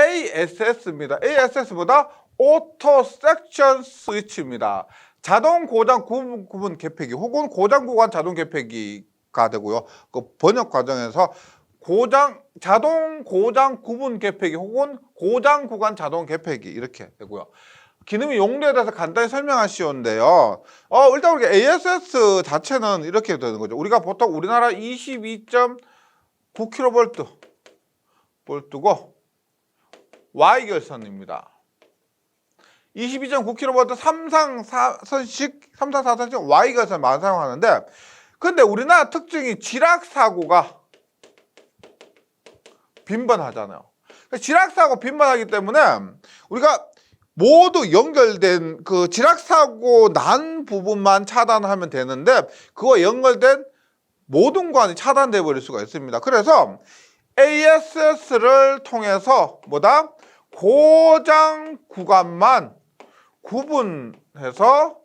ASS입니다. ASS보다 오토 섹션 스위치입니다. 자동 고장 구분 개폐기 혹은 고장 구간 자동 개폐기가 되고요. 그 번역 과정에서 자동 고장 구분 개폐기 혹은 고장 구간 자동 개폐기 이렇게 되고요. 기능의 용도에 대해서 간단히 설명하시오인데요. 일단 우리가 ASS 자체는 이렇게 되는 거죠. 우리가 보통 우리나라 22.9kV고 Y결선입니다. 22.9kV 삼상 4선식 Y결선 많이 사용하는데, 근데 우리나라 특징이 지락사고가 빈번하잖아요. 지락사고 빈번하기 때문에 우리가 모두 연결된 그 지락사고 난 부분만 차단하면 되는데 그거 연결된 모든 구간이 차단돼 버릴 수가 있습니다. 그래서 ASS를 통해서 고장 구간만 구분해서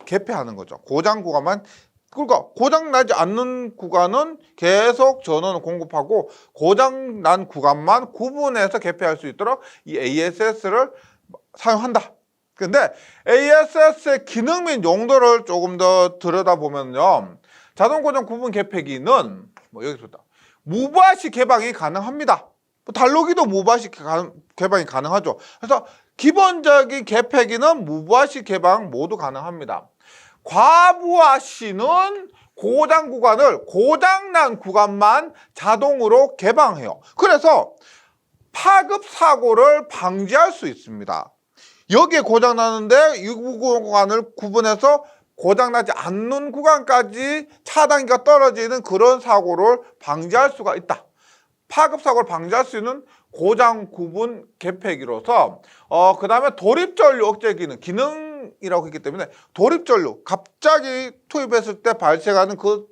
개폐하는 거죠. 고장 구간만. 그러니까 고장 나지 않는 구간은 계속 전원을 공급하고 고장 난 구간만 구분해서 개폐할 수 있도록 이 ASS를 사용한다. 근데 ASS의 기능 및 용도를 조금 더 들여다보면요. 자동 고장 구분 개폐기는 여기서부터 무브아시 개방이 가능합니다. 달로기도 무브아시 개방이 가능하죠. 그래서 기본적인 개폐기는 무브아시 개방 모두 가능합니다. 과부하시는 고장 구간을 고장난 구간만 자동으로 개방해요. 그래서 파급 사고를 방지할 수 있습니다. 여기에 고장 나는데 이 구간을 구분해서 고장나지 않는 구간까지 차단기가 떨어지는 그런 사고를 방지할 수가 있다. 파급 사고를 방지할 수 있는 고장 구분 개폐기로서 그 다음에 도립전류 억제 기능이라고 했기 때문에 도립전류 갑자기 투입했을 때 발생하는 그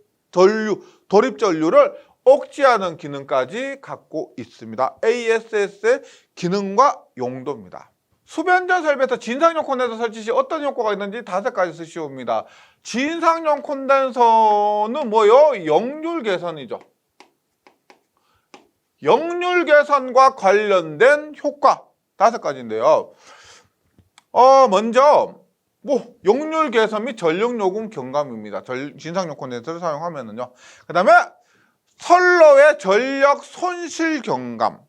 도립전류를 억제하는 기능까지 갖고 있습니다. ASS의 기능과 용도입니다. 수변전 설비에서 진상용 콘덴서 설치 시 어떤 효과가 있는지 5가지 쓰시옵니다. 진상용 콘덴서는 역률 개선이죠. 역률 개선과 관련된 효과 5가지인데요. 먼저 역률 개선 및 전력 요금 경감입니다. 진상용 콘덴서를 사용하면은요. 그다음에 선로의 전력 손실 경감.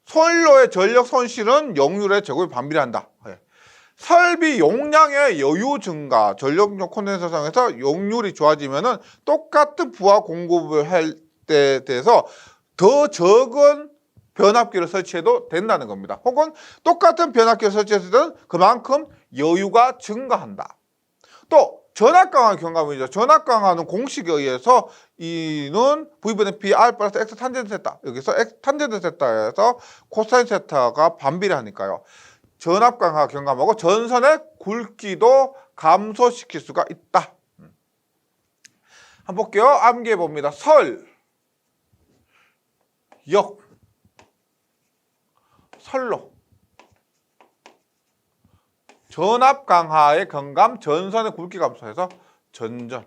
선로의 전력 손실은 역률의 제곱에 반비례한다. 설비 용량의 여유 증가, 전력용 콘덴서 사용해서 역률이 좋아지면은 똑같은 부하 공급을 할 때 대해서 더 적은 변압기를 설치해도 된다는 겁니다. 혹은 똑같은 변압기를 설치했을 때는 그만큼 여유가 증가한다. 또 전압 강화 경감이죠. 전압 강화는 공식에 의해서 이는 V분의 P R 플러스 X 탄젠트 세타. 여기서 X 탄젠트 세타에서 코사인 세타가 반비례하니까요. 전압 강화 경감하고 전선의 굵기도 감소시킬 수가 있다. 한번 볼게요. 암기해 봅니다. 선로, 전압 강화의 경감, 전선의 굵기 감소해서 전전.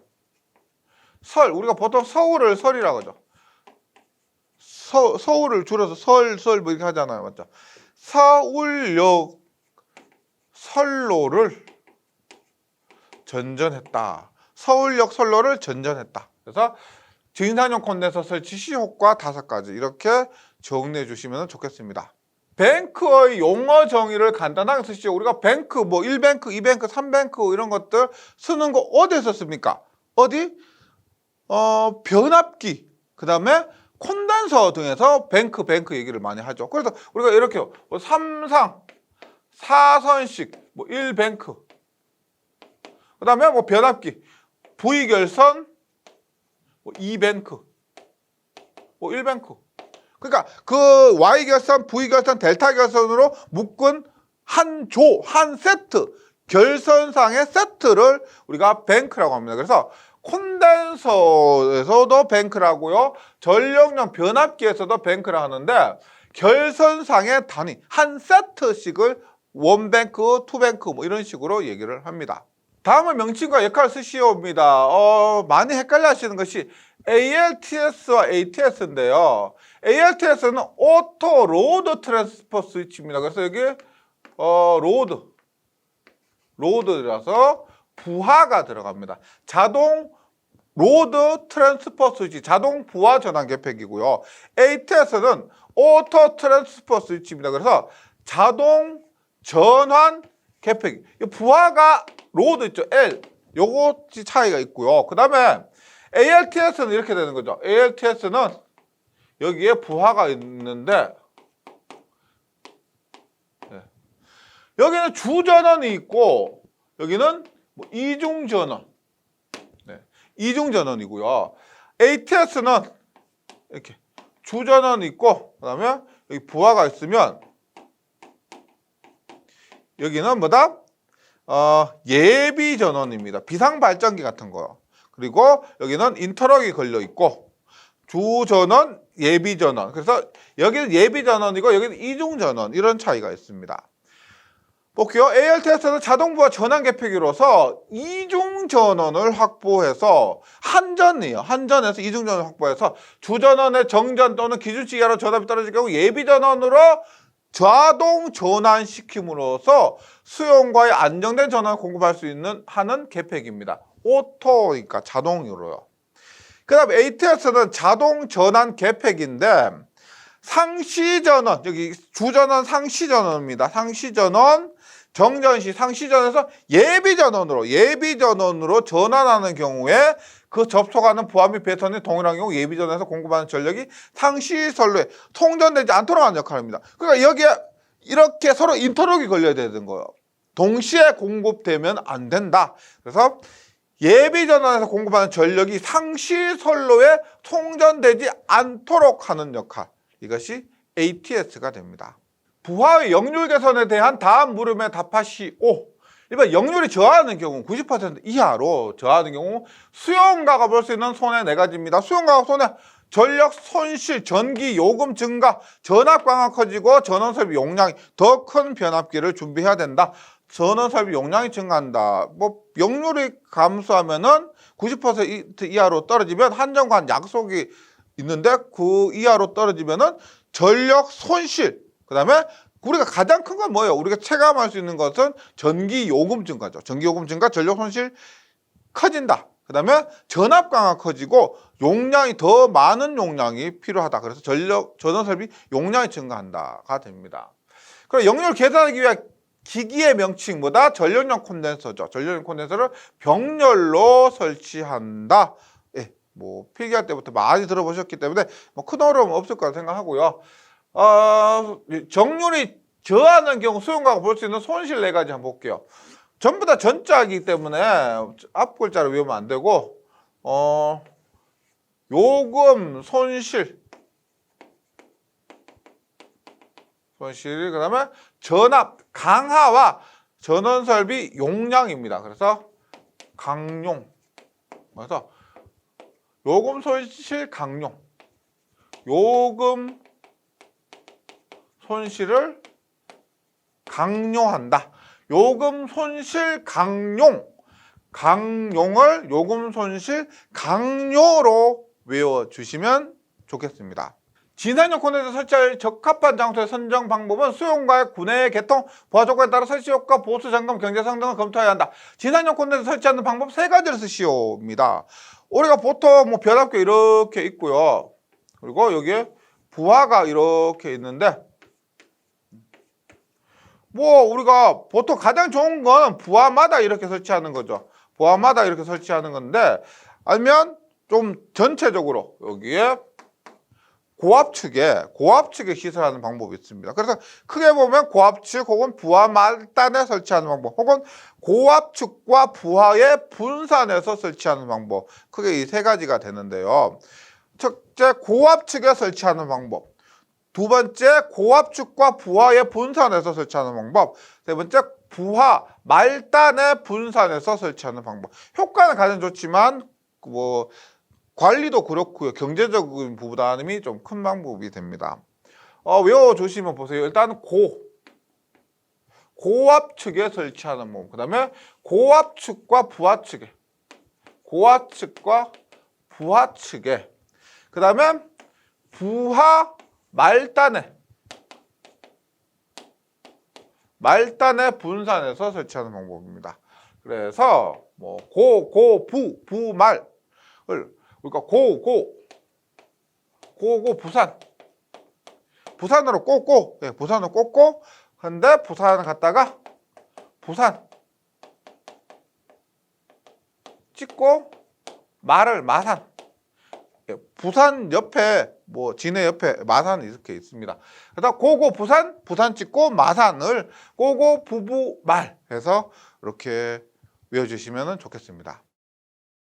우리가 보통 서울을 설이라고 하죠. 서울을 줄여서 설 이렇게 하잖아요. 맞죠? 서울역 선로를 전전했다. 서울역 선로를 전전했다. 그래서 진상용 콘덴서 설치 시 효과 5가지 이렇게 정리해 주시면 좋겠습니다. 뱅크의 용어 정의를 간단하게 쓰시죠. 우리가 뱅크, 1뱅크, 2뱅크, 3뱅크 이런 것들 쓰는 거 어디에 썼습니까? 변압기, 그 다음에 콘덴서 등에서 뱅크 얘기를 많이 하죠. 그래서 우리가 이렇게요. 삼상, 4선식, 1뱅크. 그 다음에 변압기, V결선, 2뱅크, 1뱅크. 그러니까 그 Y결선, V결선, 델타결선으로 묶은 한 세트, 결선상의 세트를 우리가 뱅크라고 합니다. 그래서 콘덴서에서도 뱅크라고요. 전력용 변압기에서도 뱅크라 하는데 결선상의 단위, 한 세트씩을 원뱅크, 투뱅크 이런 식으로 얘기를 합니다. 다음은 명칭과 역할을 쓰시오입니다. 많이 헷갈려 하시는 것이 ALTS와 ATS인데요. ALTS는 오토 로드 트랜스퍼 스위치입니다. 그래서 여기 로드라서 부하가 들어갑니다. 자동 로드 트랜스퍼 스위치, 자동 부하 전환 계획이고요. ATS는 오토 트랜스퍼 스위치입니다. 그래서 자동 전환 계획. 부하가 로드 있죠. L. 요거 차이가 있고요. 그 다음에 ALTS는 이렇게 되는 거죠. ALTS는 여기에 부하가 있는데 여기는 주전원이 있고 여기는 이중전원. 이중전원이고요. ATS는 이렇게 주전원이 있고 그다음에 여기 부하가 있으면 여기는 뭐다? 예비전원입니다. 비상발전기 같은 거요. 그리고 여기는 인터럭이 걸려 있고 주전원, 예비전원. 그래서 여기는 예비전원이고 여기는 이중전원 이런 차이가 있습니다. 볼게요. ALTS는 자동부하 전환 계획으로서 이중전원을 확보해서 한전에서 이중전원을 확보해서 주전원의 정전 또는 기준치 이하로 전압이 떨어질 경우 예비전원으로 자동 전환시킴으로써 수용과의 안정된 전원을 공급할 수 있는 하는 계획입니다. 오토니까 자동으로요. 그 다음에 ATS는 자동 전환 계획인데 상시전원, 여기 주전원 상시전원입니다. 상시전원, 정전시 상시전원에서 예비전원으로 전환하는 경우에 그 접속하는 부하 및 배선이 동일한 경우 예비전원에서 공급하는 전력이 상시선로에 통전되지 않도록 하는 역할입니다. 그러니까 여기에 이렇게 서로 인터럭이 걸려야 되는 거예요. 동시에 공급되면 안 된다. 그래서 예비전원에서 공급하는 전력이 상시선로에 통전되지 않도록 하는 역할. 이것이 ATS가 됩니다. 부하의 역률 개선에 대한 다음 물음에 답하시오. 일반 역률이 저하하는 경우 90% 이하로 저하하는 경우 수용가가 볼 수 있는 손해 4가지입니다. 수용가가 손해 전력 손실, 전기 요금 증가, 전압 강화 커지고 전원 설비 용량이 더 큰 변압기를 준비해야 된다. 전원 설비 용량이 증가한다. 역률이 감소하면은 90% 이하로 떨어지면 한전과 약속이 있는데 그 이하로 떨어지면은 전력 손실. 그다음에 우리가 가장 큰 건 뭐예요? 우리가 체감할 수 있는 것은 전기 요금 증가죠. 전기 요금 증가, 전력 손실 커진다. 그다음에 전압 강화 커지고 용량이 더 많은 용량이 필요하다. 그래서 전원 설비 용량이 증가한다가 됩니다. 그럼 역률 계산하기 위한 기기의 명칭보다 전력용 콘덴서죠. 전력용 콘덴서를 병렬로 설치한다. 필기할 때부터 많이 들어보셨기 때문에 큰 어려움 없을 거라 생각하고요. 정률이 저하는 경우 수용가가 볼 수 있는 손실 4가지 한번 볼게요. 전부 다 전자이기 때문에 앞 글자를 외우면 안 되고 요금 손실 그다음에 전압 강하와 전원 설비 용량입니다. 그래서 강용. 그래서 요금 손실 강용. 요금 손실을 강요한다. 요금 손실 강용. 강용을 요금 손실 강요로 외워주시면 좋겠습니다. 진산용 콘덴서 설치할 적합한 장소의 선정 방법은 수용과의 구내 개통, 부하 조건에 따라 설치 효과, 보수 점검, 경제성 등을 검토해야 한다. 진산용 콘덴서 설치하는 방법 3가지를 쓰시오입니다. 우리가 보통 변압기 이렇게 있고요. 그리고 여기에 부하가 이렇게 있는데 우리가 보통 가장 좋은 건 부하마다 이렇게 설치하는 거죠. 부하마다 이렇게 설치하는 건데 아니면 좀 전체적으로 여기에 고압측에 시설하는 방법이 있습니다. 그래서 크게 보면 고압측 혹은 부하 말단에 설치하는 방법 혹은 고압측과 부하의 분산해서 설치하는 방법 크게 이 3가지가 되는데요. 첫째 고압측에 설치하는 방법, 두 번째 고압측과 부하의 분산해서 설치하는 방법, 세 번째 부하 말단의 분산해서 설치하는 방법. 효과는 가장 좋지만 관리도 그렇고요. 경제적인 부담이 좀 큰 방법이 됩니다. 외워주시면 보세요. 일단 고압측에 설치하는 방법. 그 다음에 고압측과 부하측에. 고압측과 부하측에. 그 다음에 부하 말단에 분산해서 설치하는 방법입니다. 그래서 뭐 부말을 우리가 부산으로 꽂고, 예, 부산으로 꽂고, 근데 부산을 갖다가 부산 찍고 말을 마산. 예, 부산 옆에 뭐 진해 옆에 마산이 이렇게 있습니다. 그래서 고고 부산 찍고 마산을 고고 부부 말 해서 이렇게 외워주시면 좋겠습니다.